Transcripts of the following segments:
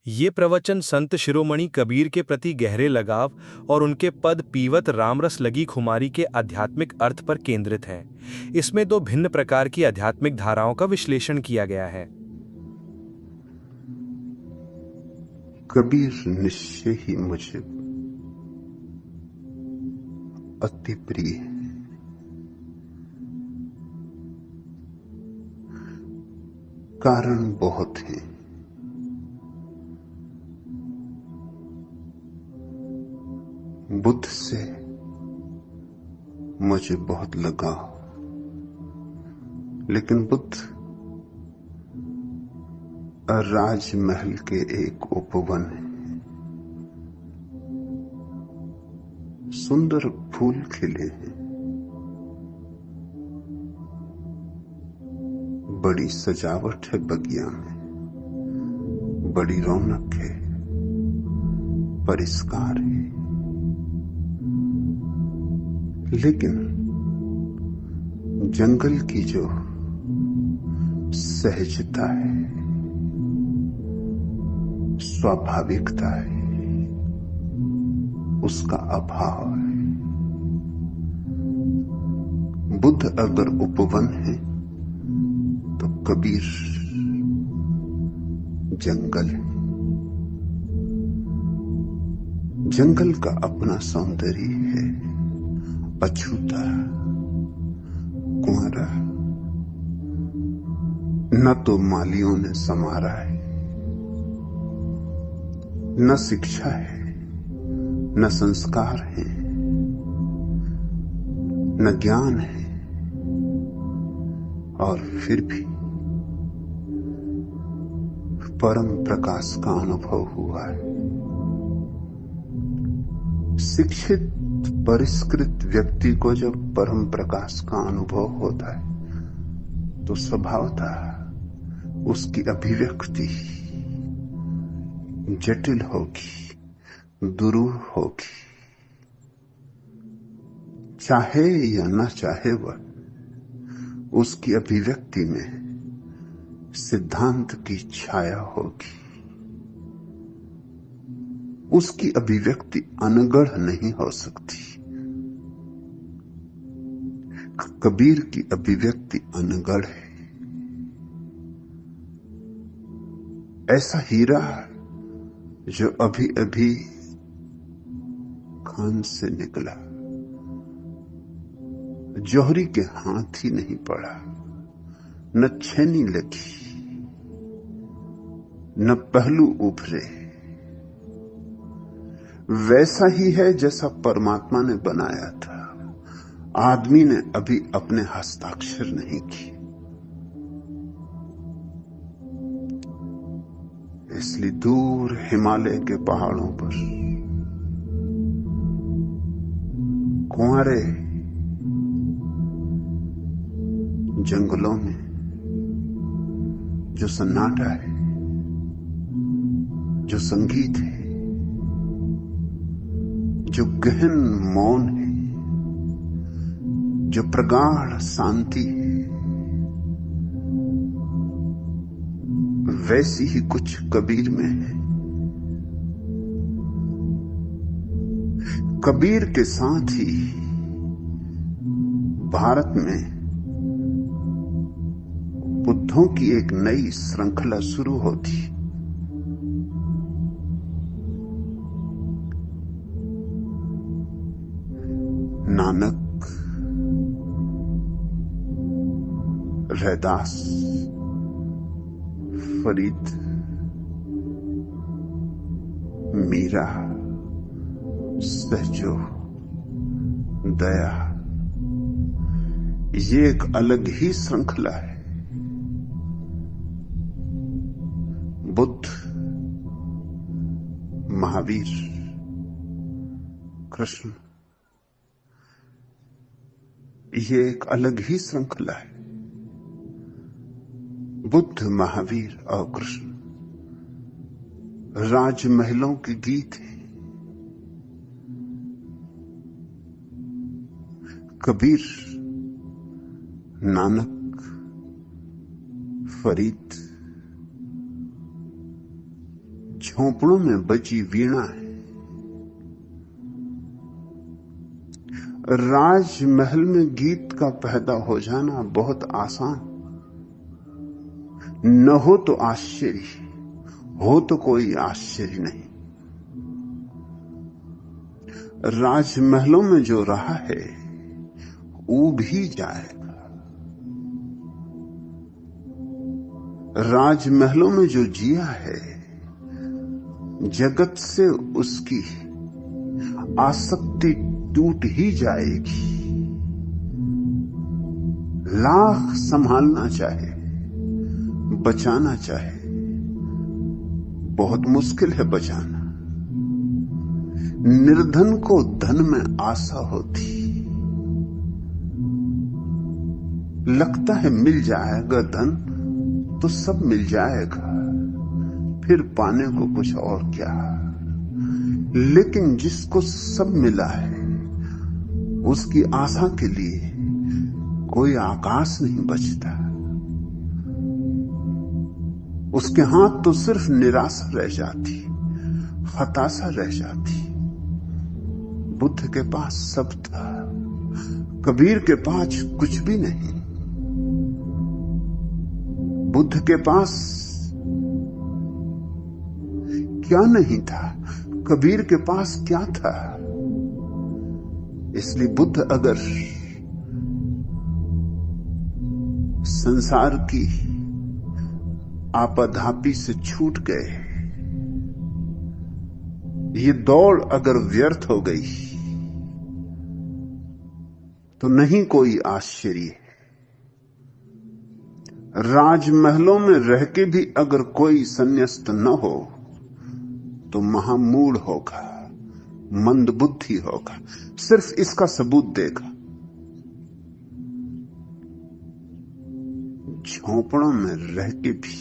ये प्रवचन संत शिरोमणि कबीर के प्रति गहरे लगाव और उनके पद पीवत रामरस लगी खुमारी के आध्यात्मिक अर्थ पर केंद्रित है। इसमें दो भिन्न प्रकार की आध्यात्मिक धाराओं का विश्लेषण किया गया है। कबीर निश्चय ही मुझे अति प्रिय है। कारण बहुत हैं। बुद्ध से मुझे बहुत लगाव, लेकिन बुद्ध राजमहल के एक उपवन है। सुंदर फूल खिले हैं, बड़ी सजावट है बगिया में, बड़ी रौनक है, परिष्कार है। लेकिन जंगल की जो सहजता है, स्वाभाविकता है, उसका अभाव है। बुद्ध अगर उपवन है तो कबीर जंगल है। जंगल का अपना सौंदर्य है, अछूता, कुंवारा, न तो मालियों ने संवारा है, न शिक्षा है, न संस्कार है, न ज्ञान है, और फिर भी परम प्रकाश का अनुभव हुआ है। शिक्षित परिष्कृत व्यक्ति को जब परम प्रकाश का अनुभव होता है तो स्वभावतः उसकी अभिव्यक्ति जटिल होगी, दुरूह होगी। चाहे या न चाहे वह, उसकी अभिव्यक्ति में सिद्धांत की छाया होगी। उसकी अभिव्यक्ति अनगढ़ नहीं हो सकती। कबीर की अभिव्यक्ति अनगढ़ है। ऐसा हीरा जो अभी अभी खान से निकला, जौहरी के हाथ ही नहीं पड़ा, न छेनी लगी, न पहलू उभरे, वैसा ही है जैसा परमात्मा ने बनाया था। आदमी ने अभी अपने हस्ताक्षर नहीं किए। इसलिए दूर हिमालय के पहाड़ों पर कुंवारे जंगलों में जो सन्नाटा है, जो संगीत है, जो गहन मौन है, जो प्रगाढ़ शांति है, वैसी ही कुछ कबीर में है। कबीर के साथ ही भारत में बुद्धों की एक नई श्रृंखला शुरू होती। नानक, रैदास, फरीद, मीरा, सहजो, दया, ये एक अलग ही श्रृंखला है। बुद्ध, महावीर, कृष्ण, ये एक अलग ही श्रृंखला है। बुद्ध, महावीर और कृष्ण राजमहलों के गीत हैं। कबीर, नानक, फरीद, झोंपड़ों में बजी वीणा है। राजमहल में गीत का पैदा हो जाना बहुत आसान, न हो तो आश्चर्य, हो तो कोई आश्चर्य नहीं। राजमहलों में जो रहा है ऊब ही जाएगा। राजमहलों में जो जिया है जगत से उसकी आसक्ति टूट ही जाएगी। लाख संभालना चाहे, बचाना चाहे, बहुत मुश्किल है बचाना। निर्धन को धन में आशा होती, लगता है मिल जाएगा धन तो सब मिल जाएगा, फिर पाने को कुछ और क्या। लेकिन जिसको सब मिला है उसकी आशा के लिए कोई आकाश नहीं बचता। उसके हाथ तो सिर्फ निराशा रह जाती, हताशा रह जाती। बुद्ध के पास सब था, कबीर के पास कुछ भी नहीं। बुद्ध के पास क्या नहीं था, कबीर के पास क्या था। इसलिए बुद्ध अगर संसार की आपाधापी से छूट गए, ये दौड़ अगर व्यर्थ हो गई तो नहीं कोई आश्चर्य। राजमहलों में रह के भी अगर कोई संन्यास्त न हो तो महामूढ़ होगा, मंदबुद्धि होगा। सिर्फ इसका सबूत देगा। झोंपड़ों में रह के भी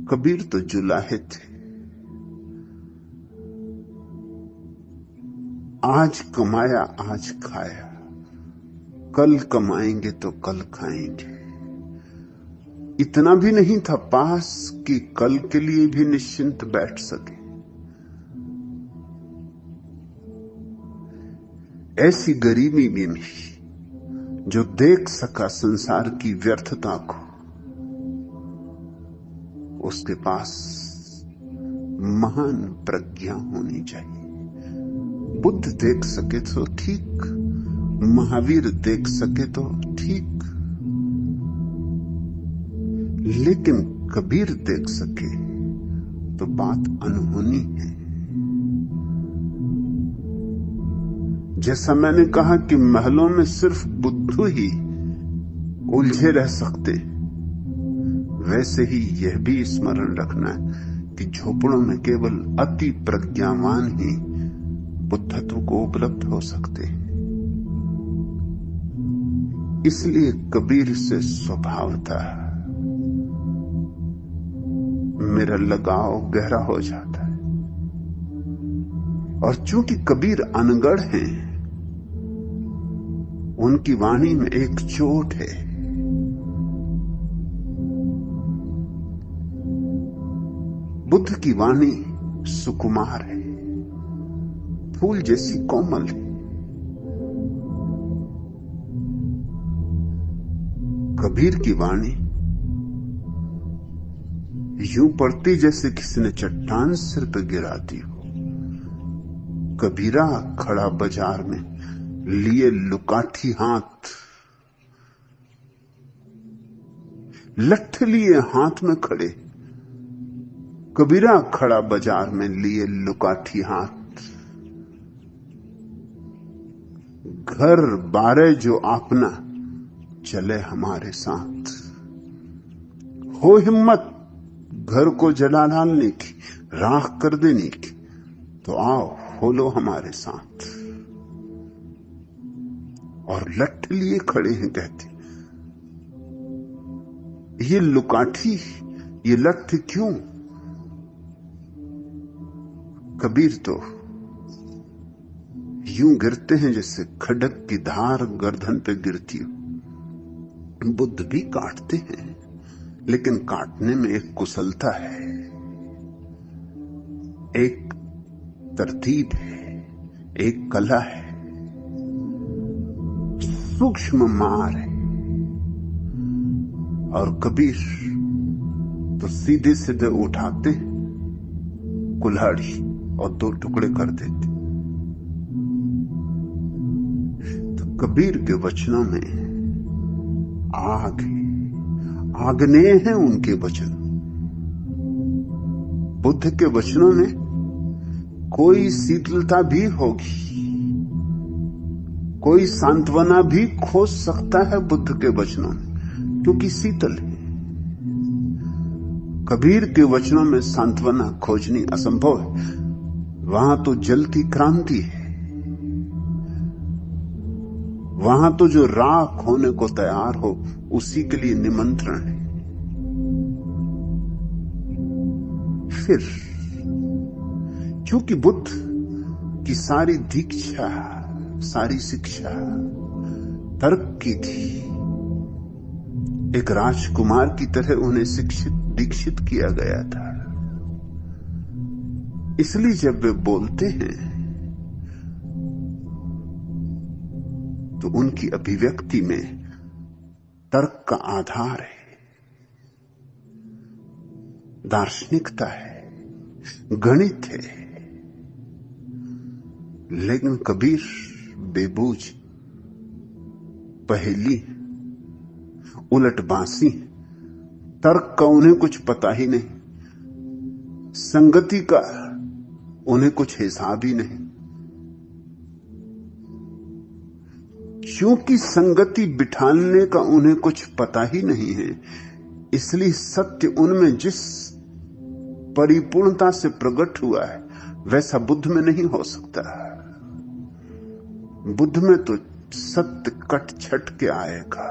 कबीर तो जुलाहे थे। आज कमाया आज खाया, कल कमाएंगे तो कल खाएंगे। इतना भी नहीं था पास कि कल के लिए भी निश्चिंत बैठ सके। ऐसी गरीबी में भी जो देख सका संसार की व्यर्थता को, उसके पास महान प्रज्ञा होनी चाहिए। बुद्ध देख सके तो ठीक, महावीर देख सके तो ठीक, लेकिन कबीर देख सके तो बात अनहोनी है। जैसा मैंने कहा कि महलों में सिर्फ बुद्धू ही उलझे रह सकते, वैसे ही यह भी स्मरण रखना है कि झोपड़ों में केवल अति प्रज्ञावान ही बुद्धत्व को उपलब्ध हो सकते हैं। इसलिए कबीर से स्वभावतः मेरा लगाव गहरा हो जाता है। और चूंकि कबीर अनगढ़ हैं, उनकी वाणी में एक चोट है। बुद्ध की वाणी सुकुमार है, फूल जैसी कोमल है। कबीर की वाणी यूं पड़ती जैसे किसी ने चट्टान सिर पर गिरा दी हो। कबीरा खड़ा बाजार में लिए लुकाठी हाथ, लठ लिए हाथ में खड़े। कबीरा खड़ा बाजार में लिए लुकाठी हाथ। घर बारे जो आपना चले हमारे साथ। हो हिम्मत घर को जला डालने की, राख कर देने की, तो आओ खोलो हमारे साथ। और लठ लिए खड़े हैं, कहते ये लुकाठी, ये लठ क्यों? कबीर तो यूं गिरते हैं जैसे खडक की धार गर्दन पे गिरती हो। बुद्ध भी काटते हैं, लेकिन काटने में एक कुशलता है, एक तरतीब है, एक कला है, सूक्ष्म मार है। और कबीर तो सीधे सीधे उठाते कुल्हाड़ी और दो टुकड़े कर देते। तो कबीर के वचनों में आग है, आग्नेय है उनके वचन। बुद्ध के वचनों में कोई शीतलता भी होगी, कोई सांत्वना भी खोज सकता है बुद्ध के वचनों में, क्योंकि शीतल है। कबीर के वचनों में सांत्वना खोजनी असंभव है, वहां तो जलती क्रांति है, वहां तो जो राख होने को तैयार हो उसी के लिए निमंत्रण है। फिर क्योंकि बुद्ध की सारी दीक्षा, सारी शिक्षा तर्क की थी, एक राजकुमार की तरह उन्हें शिक्षित दीक्षित किया गया था, इसलिए जब वे बोलते हैं तो उनकी अभिव्यक्ति में तर्क का आधार है, दार्शनिकता है, गणित है। लेकिन कबीर बेबूझ, पहेली, उलटबांसी, तर्क का उन्हें कुछ पता ही नहीं, संगति का उन्हें कुछ हिसाब ही नहीं। क्योंकि संगति बिठाने का उन्हें कुछ पता ही नहीं है, इसलिए सत्य उनमें जिस परिपूर्णता से प्रकट हुआ है वैसा बुद्ध में नहीं हो सकता। बुद्ध में तो सत्य कट छट के आएगा,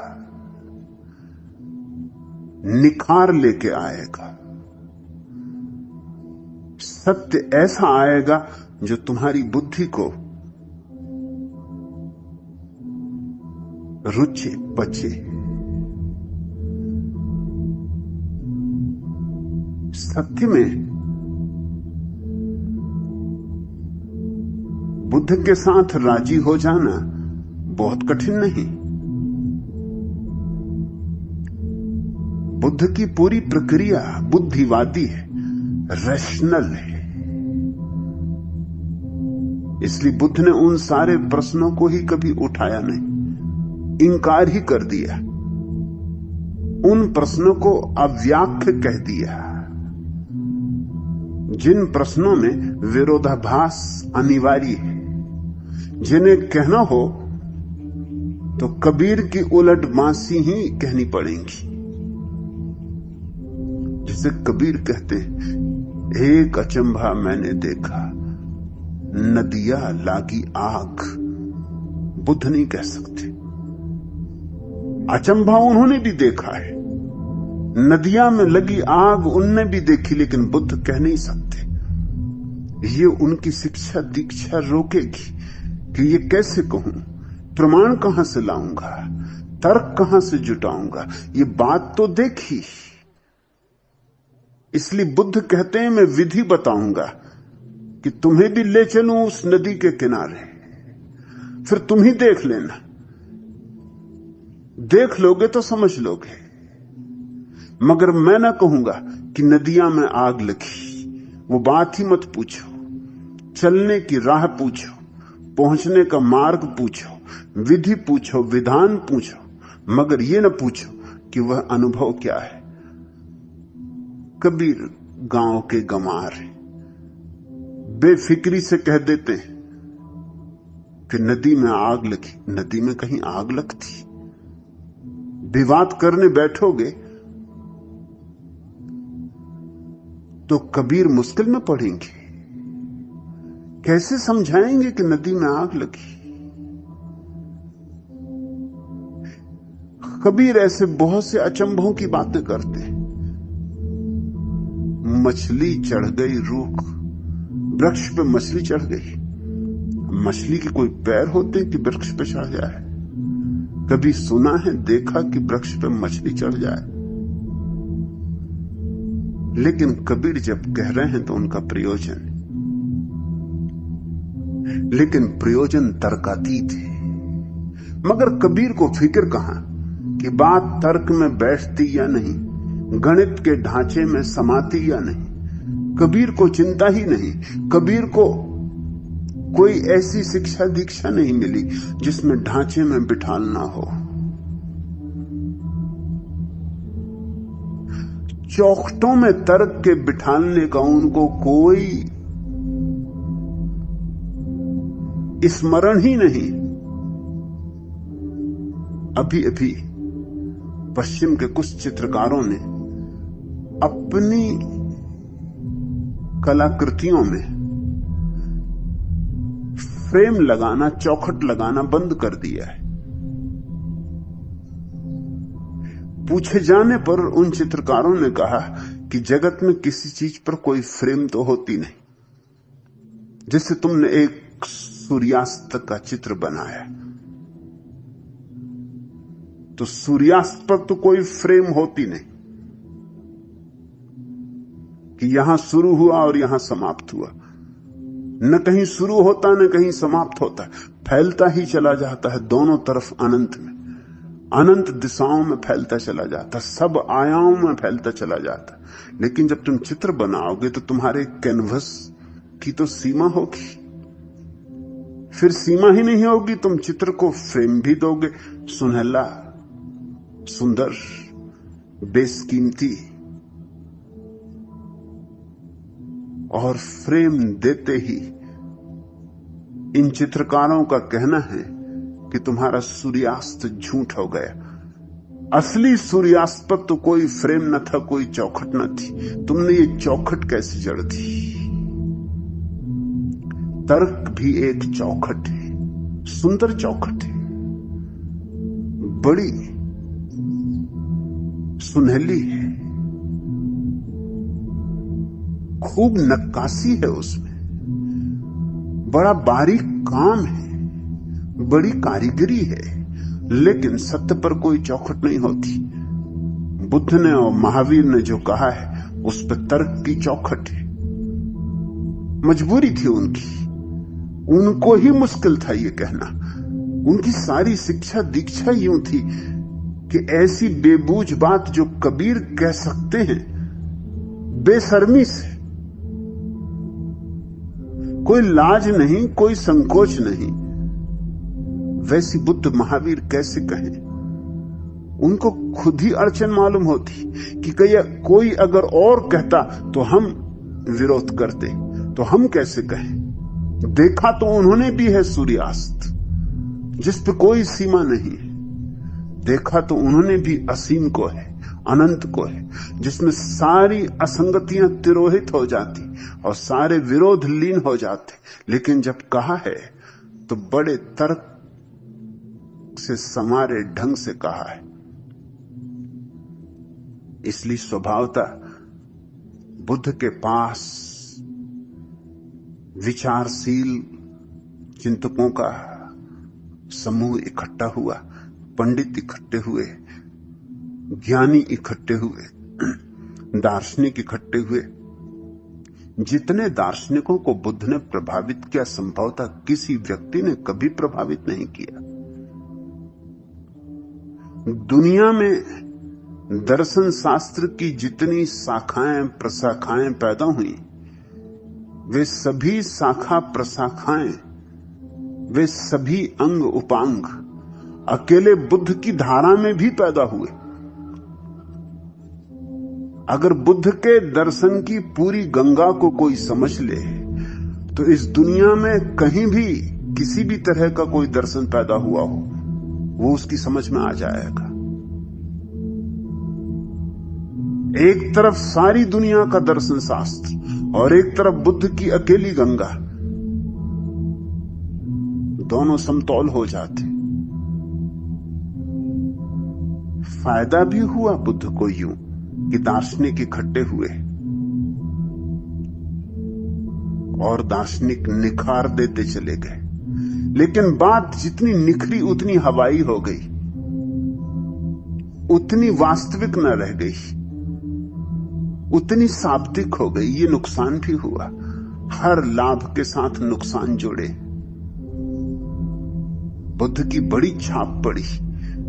निखार लेके आएगा, सत्य ऐसा आएगा जो तुम्हारी बुद्धि को रुचे, पचे। सत्य में बुद्ध के साथ राजी हो जाना बहुत कठिन नहीं। बुद्ध की पूरी प्रक्रिया बुद्धिवादी है, रैशनल है। इसलिए बुद्ध ने उन सारे प्रश्नों को ही कभी उठाया नहीं, इनकार ही कर दिया, उन प्रश्नों को अव्याख्य कह दिया। जिन प्रश्नों में विरोधाभास अनिवार्य है, जिन्हें कहना हो तो कबीर की उलटबांसी ही कहनी पड़ेगी। जिसे कबीर कहते हैं, एक अचंभा मैंने देखा, नदिया लागी आग। बुद्ध नहीं कह सकते। अचंभा उन्होंने भी देखा है, नदिया में लगी आग उनने भी देखी, लेकिन बुद्ध कह नहीं सकते। ये उनकी शिक्षा दीक्षा रोकेगी कि ये कैसे कहूं, प्रमाण कहां से लाऊंगा, तर्क कहां से जुटाऊंगा, ये बात तो देखी। इसलिए बुद्ध कहते हैं मैं विधि बताऊंगा कि तुम्हें भी ले चलूं उस नदी के किनारे, फिर तुम ही देख लेना, देख लोगे तो समझ लोगे। मगर मैं ना कहूंगा कि नदियां में आग लगी, वो बात ही मत पूछो। चलने की राह पूछो, पहुंचने का मार्ग पूछो, विधि पूछो, विधान पूछो, मगर ये ना पूछो कि वह अनुभव क्या है। कबीर गांव के गंवार है, बेफिक्री से कह देते हैं कि नदी में आग लगी। नदी में कहीं आग लगती? विवाद करने बैठोगे तो कबीर मुश्किल में पड़ेंगे। कैसे समझाएंगे कि नदी में आग लगी? कबीर ऐसे बहुत से अचंभों की बातें करते हैं। मछली चढ़ गई रूख, वृक्ष पे मछली चढ़ गई। मछली के कोई पैर होते कि वृक्ष पे चढ़ जाए? कभी सुना है, देखा कि वृक्ष पे मछली चढ़ जाए? लेकिन कबीर जब कह रहे हैं तो उनका प्रयोजन, लेकिन प्रयोजन तर्कातीत है। मगर कबीर को फिक्र कहां कि बात तर्क में बैठती या नहीं, गणित के ढांचे में समाती या नहीं। कबीर को चिंता ही नहीं। कबीर को कोई ऐसी शिक्षा दीक्षा नहीं मिली जिसमें ढांचे में बिठालना हो। चौखटों में तर्क के बिठालने का उनको कोई स्मरण ही नहीं। अभी अभी पश्चिम के कुछ चित्रकारों ने अपनी कलाकृतियों में फ्रेम लगाना, चौखट लगाना बंद कर दिया है। पूछे जाने पर उन चित्रकारों ने कहा कि जगत में किसी चीज पर कोई फ्रेम तो होती नहीं। जैसे तुमने एक सूर्यास्त का चित्र बनाया तो सूर्यास्त पर तो कोई फ्रेम होती नहीं कि यहां शुरू हुआ और यहां समाप्त हुआ। न कहीं शुरू होता न कहीं समाप्त होता, फैलता ही चला जाता है दोनों तरफ अनंत में, अनंत दिशाओं में फैलता चला जाता, सब आयामों में फैलता चला जाता। लेकिन जब तुम चित्र बनाओगे तो तुम्हारे कैनवस की तो सीमा होगी, फिर सीमा ही नहीं होगी। तुम चित्र को फ्रेम भी दोगे, सुनहला, सुंदर, बेशकीमती, और फ्रेम देते ही इन चित्रकारों का कहना है कि तुम्हारा सूर्यास्त झूठ हो गया। असली सूर्यास्त पर तो कोई फ्रेम न था, कोई चौखट न थी। तुमने ये चौखट कैसे जड़ दी? तर्क भी एक चौखट है, सुंदर चौखट है, बड़ी सुनहली है, खूब नक्काशी है उसमें, बड़ा बारीक काम है, बड़ी कारीगरी है, लेकिन सत्य पर कोई चौखट नहीं होती। बुद्ध ने और महावीर ने जो कहा है उस पर तर्क की चौखट है। मजबूरी थी उनकी, उनको ही मुश्किल था ये कहना। उनकी सारी शिक्षा दीक्षा यूं थी कि ऐसी बेबूझ बात जो कबीर कह सकते हैं बेशर्मी से, कोई लाज नहीं, कोई संकोच नहीं, वैसी बुद्ध महावीर कैसे कहें? उनको खुद ही अड़चन मालूम होती कि कोई अगर और कहता तो हम विरोध करते, तो हम कैसे कहें? देखा तो उन्होंने भी है सूर्यास्त जिस पे कोई सीमा नहीं है, देखा तो उन्होंने भी असीम को है, अनंत को है, जिसमें सारी असंगतियां तिरोहित हो जाती और सारे विरोध लीन हो जाते। लेकिन जब कहा है तो बड़े तर्क से समारे ढंग से कहा है। इसलिए स्वभावतः बुद्ध के पास विचारशील चिंतकों का समूह इकट्ठा हुआ, पंडित इकट्ठे हुए, ज्ञानी इकट्ठे हुए, दार्शनिक इकट्ठे हुए। जितने दार्शनिकों को बुद्ध ने प्रभावित किया, संभवतः किसी व्यक्ति ने कभी प्रभावित नहीं किया। दुनिया में दर्शन शास्त्र की जितनी शाखाएं प्रशाखाएं पैदा हुई, वे सभी शाखा प्रशाखाएं, वे सभी अंग उपांग अकेले बुद्ध की धारा में भी पैदा हुए। अगर बुद्ध के दर्शन की पूरी गंगा को कोई समझ ले तो इस दुनिया में कहीं भी किसी भी तरह का कोई दर्शन पैदा हुआ हो वो उसकी समझ में आ जाएगा। एक तरफ सारी दुनिया का दर्शन शास्त्र और एक तरफ बुद्ध की अकेली गंगा, दोनों समतौल हो जाते। फायदा भी हुआ बुद्ध को यूं कि दार्शनिक इकट्ठे हुए और दार्शनिक निखार देते चले गए, लेकिन बात जितनी निखरी उतनी हवाई हो गई, उतनी वास्तविक न रह गई। उतनी शाब्दिक हो गई, ये नुकसान भी हुआ। हर लाभ के साथ नुकसान जुड़े। बुद्ध की बड़ी छाप पड़ी,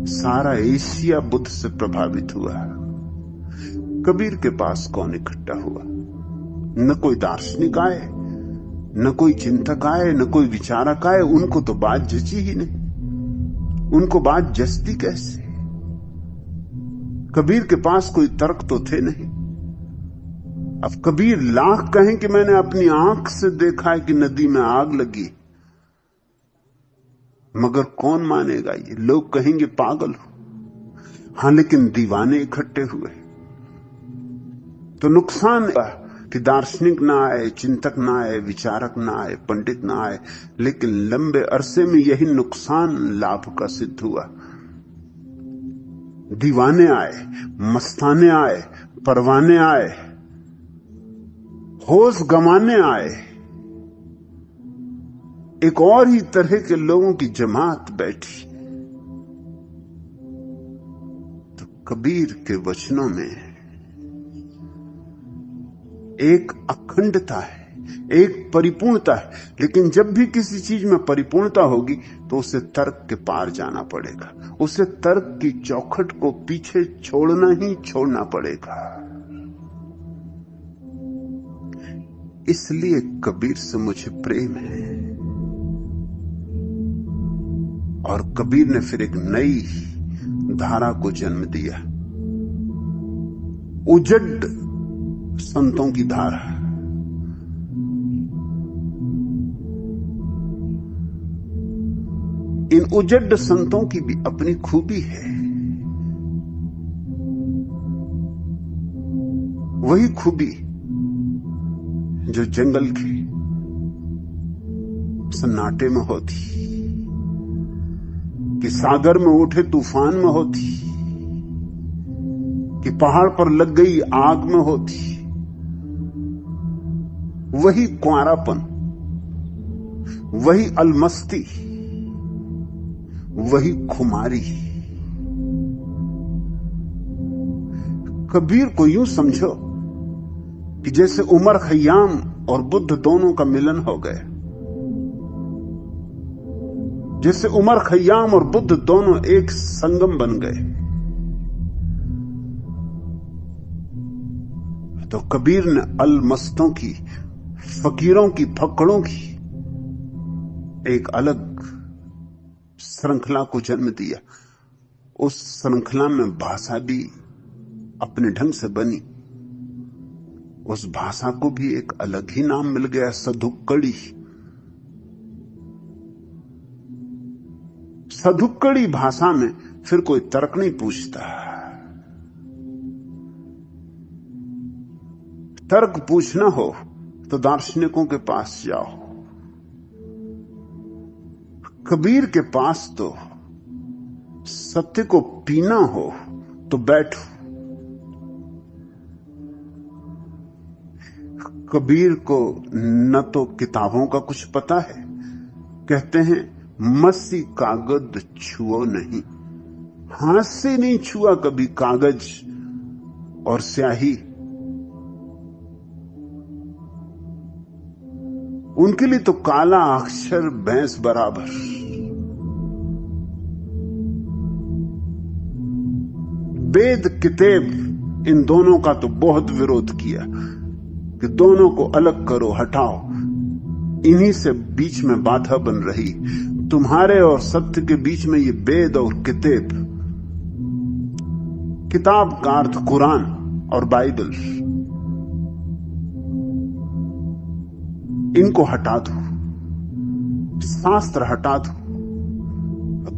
सारा एशिया बुद्ध से प्रभावित हुआ। कबीर के पास कौन इकट्ठा हुआ? न कोई दार्शनिक आए, न कोई चिंतक आए, न कोई विचारक आए। उनको तो बात जची ही नहीं। उनको बात जचती कैसे? कबीर के पास कोई तर्क तो थे नहीं। अब कबीर लाख कहें कि मैंने अपनी आंख से देखा है कि नदी में आग लगी, मगर कौन मानेगा? ये लोग कहेंगे पागल हो। हां, लेकिन दीवाने इकट्ठे हुए तो नुकसान कि दार्शनिक ना आए, चिंतक ना आए, विचारक ना आए, पंडित ना आए, लेकिन लंबे अरसे में यही नुकसान लाभ का सिद्ध हुआ। दीवाने आए, मस्ताने आए, परवाने आए, होश गंवाने आए। एक और ही तरह के लोगों की जमात बैठी। तो कबीर के वचनों में एक अखंडता है, एक परिपूर्णता है। लेकिन जब भी किसी चीज में परिपूर्णता होगी तो उसे तर्क के पार जाना पड़ेगा। उसे तर्क की चौखट को पीछे छोड़ना ही छोड़ना पड़ेगा। इसलिए कबीर से मुझे प्रेम है। और कबीर ने फिर एक नई धारा को जन्म दिया, उजड संतों की धारा। इन उजड संतों की भी अपनी खूबी है। वही खूबी जो जंगल के सन्नाटे में होती, कि सागर में उठे तूफान में होती, कि पहाड़ पर लग गई आग में होती। वही कुंवारापन, वही अलमस्ती, वही खुमारी। कबीर को यूं समझो कि जैसे उमर खयाम और बुद्ध दोनों का मिलन हो गया। जैसे उमर खयाम और बुद्ध दोनों एक संगम बन गए। तो कबीर ने अलमस्तों की, फकीरों की, फकड़ों की एक अलग श्रृंखला को जन्म दिया। उस श्रृंखला में भाषा भी अपने ढंग से बनी। उस भाषा को भी एक अलग ही नाम मिल गया, सधुक्कड़ी। सधुक्कड़ी भाषा में फिर कोई तर्क नहीं पूछता। तर्क पूछना हो तो दार्शनिकों के पास जाओ। कबीर के पास तो सत्य को पीना हो तो बैठो। कबीर को न तो किताबों का कुछ पता है। कहते हैं मसी कागज छुओ नहीं। हाथ से नहीं छुआ कभी कागज और स्याही। उनके लिए तो काला अक्षर भैंस बराबर। वेद किताब इन दोनों का तो बहुत विरोध किया कि दोनों को अलग करो, हटाओ। इन्हीं से बीच में बाधा बन रही। तुम्हारे और सत्य के बीच में ये वेद और किताब, किताब का अर्थ कुरान और बाइबल, इनको हटा दो, शास्त्र हटा दो।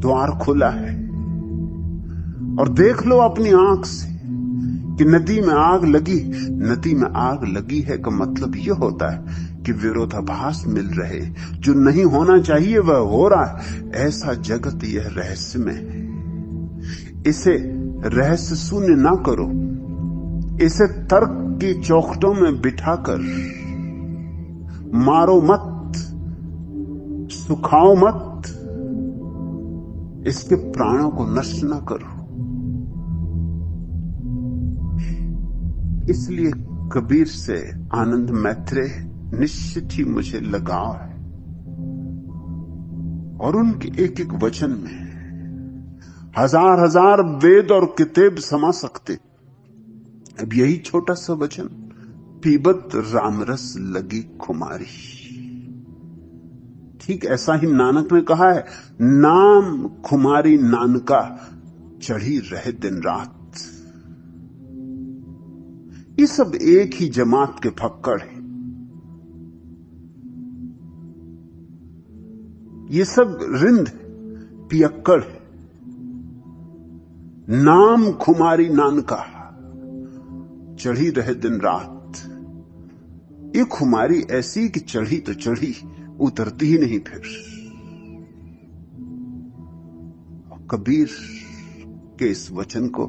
द्वार खुला है। और देख लो अपनी आंख से कि नदी में आग लगी। नदी में आग लगी है का मतलब यह होता है कि विरोधाभास मिल रहे। जो नहीं होना चाहिए वह हो रहा है। ऐसा जगत यह रहस्यमय है। इसे रहस्य शून्य ना करो। इसे तर्क की चौखटों में बिठाकर मारो मत, सुखाओ मत। इसके प्राणों को नष्ट ना करो। इसलिए कबीर से आनंद मैत्रेय निश्चित ही मुझे लगाव है, और उनके एक एक वचन में हजार हजार वेद और किताब समा सकते। अब यही छोटा सा वचन, पीबत रामरस लगी खुमारी। ठीक ऐसा ही नानक ने कहा है, नाम खुमारी नानका चढ़ी रहे दिन रात। ये सब एक ही जमात के फक्कड़ हैं। ये सब रिंद पियक्कड़ है। नाम खुमारी नानका चढ़ी रहे दिन रात। ये खुमारी ऐसी कि चढ़ी तो चढ़ी, उतरती ही नहीं फिर। कबीर के इस वचन को,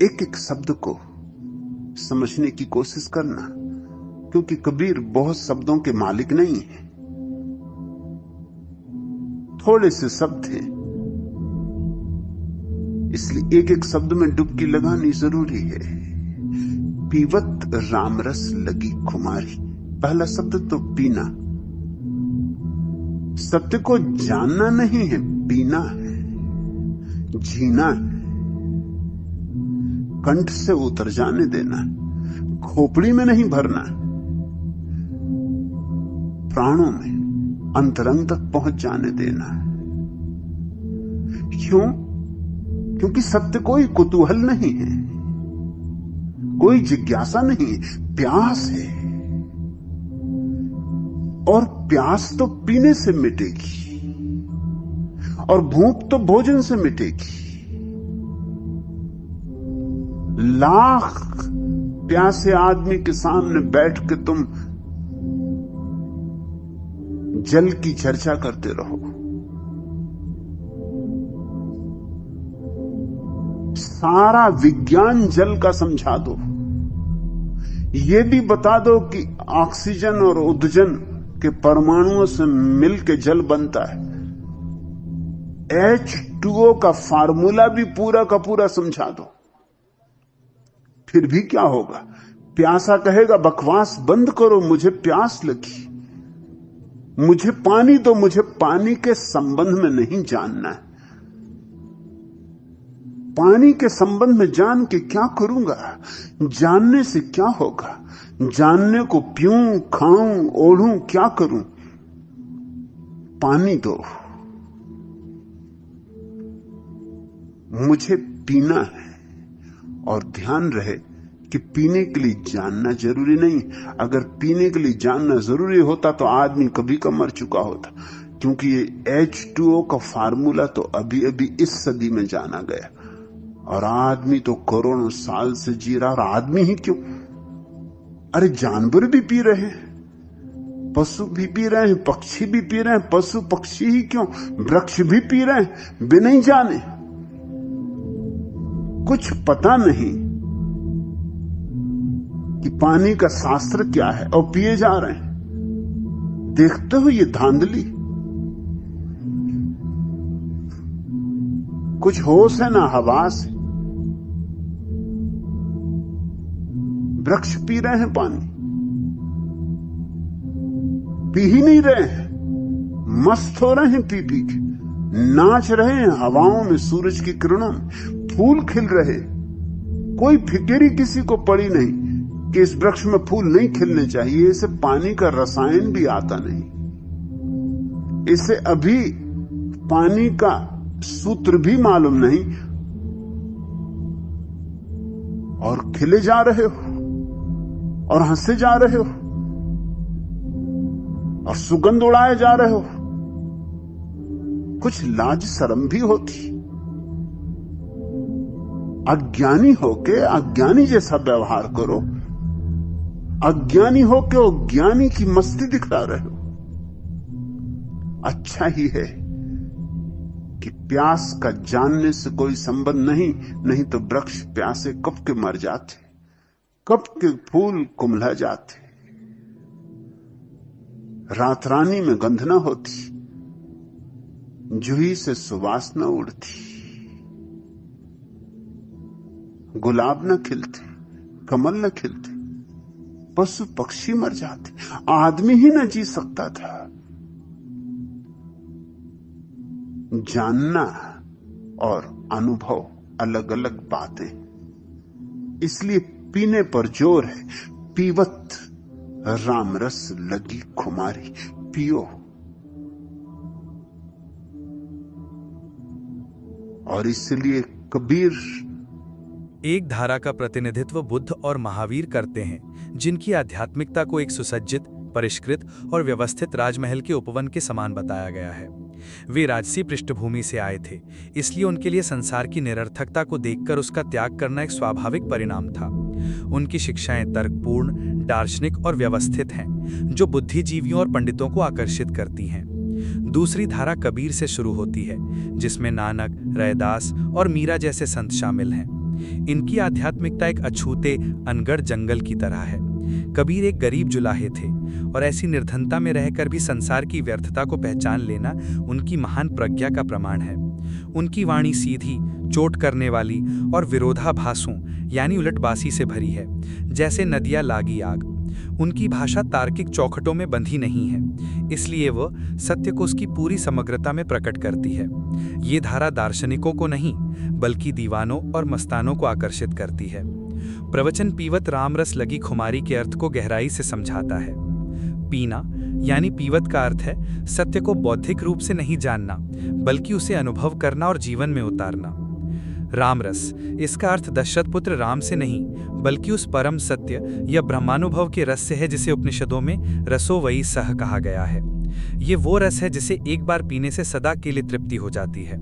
एक एक शब्द को समझने की कोशिश करना, क्योंकि कबीर बहुत शब्दों के मालिक नहीं है। थोड़े से शब्द थे, इसलिए एक एक शब्द में डुबकी लगानी जरूरी है। पीवत रामरस लगी खुमारी। पहला शब्द तो पीना। सत्य को जानना नहीं है, पीना है, जीना है, कंठ से उतर जाने देना, खोपड़ी में नहीं भरना, प्राणों में अंतरंग तक पहुंच जाने देना है। क्यों? क्योंकि सत्य कोई कुतूहल नहीं है, कोई जिज्ञासा नहीं है, प्यास है। और प्यास तो पीने से मिटेगी, और भूख तो भोजन से मिटेगी। लाख प्यासे आदमी के सामने बैठ के तुम जल की चर्चा करते रहो, सारा विज्ञान जल का समझा दो, ये भी बता दो कि ऑक्सीजन और उदजन के परमाणुओं से मिलकर जल बनता है, H2O का फार्मूला भी पूरा का पूरा समझा दो, फिर भी क्या होगा? प्यासा कहेगा बकवास बंद करो, मुझे प्यास लगी, मुझे पानी दो, मुझे पानी के संबंध में नहीं जानना है। पानी के संबंध में जान के क्या करूंगा? जानने से क्या होगा? जानने को पीऊं, खाऊं, ओढ़ूं, क्या करूं? पानी दो, मुझे पीना है। और ध्यान रहे कि पीने के लिए जानना जरूरी नहीं। अगर पीने के लिए जानना जरूरी होता तो आदमी कभी का मर चुका होता, क्योंकि ये H2O का फार्मूला तो अभी अभी इस सदी में जाना गया, और आदमी तो करोड़ों साल से जी रहा। और आदमी ही क्यों, अरे जानवर भी पी रहे हैं, पशु भी पी रहे हैं, पक्षी भी पी रहे हैं। पशु पक्षी ही क्यों, वृक्ष भी पी रहे हैं बिना ही जाने। कुछ पता नहीं कि पानी का शास्त्र क्या है, और पिए जा रहे हैं। देखते हो ये धांधली, कुछ होश है ना हवास है। वृक्ष पी रहे हैं पानी, पी ही नहीं रहे हैं, मस्त हो रहे हैं पी पी के, नाच रहे हैं हवाओं में, सूरज की किरणों में, फूल खिल रहे। कोई फिक्र ही किसी को पड़ी नहीं कि इस वृक्ष में फूल नहीं खिलने चाहिए। इसे पानी का रसायन भी आता नहीं, इसे अभी पानी का सूत्र भी मालूम नहीं, और खिले जा रहे हो और हंसे जा रहे हो और सुगंध उड़ाए जा रहे हो। कुछ लाज शर्म भी होती। अज्ञानी होके अज्ञानी जैसा व्यवहार करो, अज्ञानी होके ज्ञानी की मस्ती दिखला रहे हो। अच्छा ही है कि प्यास का जानने से कोई संबंध नहीं, नहीं तो वृक्ष प्यासे कब के मर जाते, कब के फूल कुम्हला जाते, रात रानी में गंध न होती, जूही से सुवास न उड़ती, गुलाब न खिलते, कमल न खिलते, पशु पक्षी मर जाते, आदमी ही न जी सकता था। जानना और अनुभव अलग अलग बातें, इसलिए पीने पर जोर है। पीवत राम रस लगी खुमारी, पियो। और इसलिए कबीर एक धारा का प्रतिनिधित्व बुद्ध और महावीर करते हैं, जिनकी आध्यात्मिकता को एक सुसज्जित, परिष्कृत और व्यवस्थित राजमहल के उपवन के समान बताया गया है। वे राजसी पृष्ठभूमि से आए थे, इसलिए उनके लिए संसार की निरर्थकता को देखकर उसका त्याग करना एक स्वाभाविक परिणाम था। उनकी शिक्षाएं तर्कपूर्ण, दार्शनिक और व्यवस्थित हैं, जो बुद्धिजीवियों और पंडितों को आकर्षित करती हैं। दूसरी धारा कबीर से शुरू होती है, जिसमें नानक, रैदास और मीरा जैसे संत शामिल हैं। इनकी आध्यात्मिकता एक अछूते, अनगढ़ जंगल की तरह है। कबीर एक गरीब जुलाहे थे और ऐसी निर्धनता में रहकर भी संसार की व्यर्थता को पहचान लेना उनकी महान प्रज्ञा का प्रमाण है। उनकी वाणी सीधी, चोट करने वाली और विरोधाभासों यानी उलटबासी से भरी है, जैसे नदियां लागी आग। उनकी भाषा तार्किक चौखटों में बंधी नहीं है, इसलिए वह सत्य को उसकी पूरी समग्रता में प्रकट करती है। ये धारा दार्शनिकों को नहीं, बल्कि दीवानों और मस्तानों को आकर्षित करती है। प्रवचन पीवत राम रस लगी खुमारी के अर्थ को गहराई से समझाता है। पीना यानी पीवत का अर्थ है सत्य को बौद्धिक रूप से नहीं जानना, बल्कि उसे अनुभव करना और जीवन में उतारना। रामरस, इसका अर्थ दशरथ पुत्र राम से नहीं, बल्कि उस परम सत्य या ब्रह्मानुभव के रस से है, जिसे उपनिषदों में रसो वही सह कहा गया है। ये वो रस है जिसे एक बार पीने से सदा के लिए तृप्ति हो जाती है।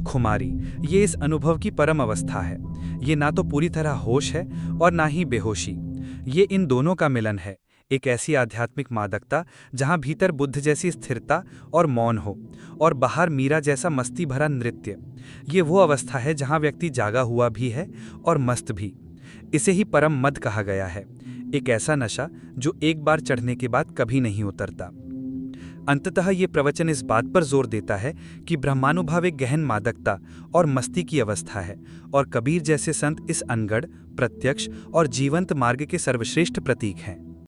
खुमारी, ये इस अनुभव की परम अवस्था है। ये ना तो पूरी तरह होश है और ना ही बेहोशी, ये इन दोनों का मिलन है। एक ऐसी आध्यात्मिक मादकता जहाँ भीतर बुद्ध जैसी स्थिरता और मौन हो, और बाहर मीरा जैसा मस्ती भरा नृत्य। ये वो अवस्था है जहाँ व्यक्ति जागा हुआ भी है और मस्त भी। इसे ही परम मद कहा गया है, एक ऐसा नशा जो एक बार चढ़ने के बाद कभी नहीं उतरता। अंततः ये प्रवचन इस बात पर जोर देता है कि ब्रह्मानुभाव एक गहन मादकता और मस्ती की अवस्था है, और कबीर जैसे संत इस अनगढ़, प्रत्यक्ष और जीवंत मार्ग के सर्वश्रेष्ठ प्रतीक हैं।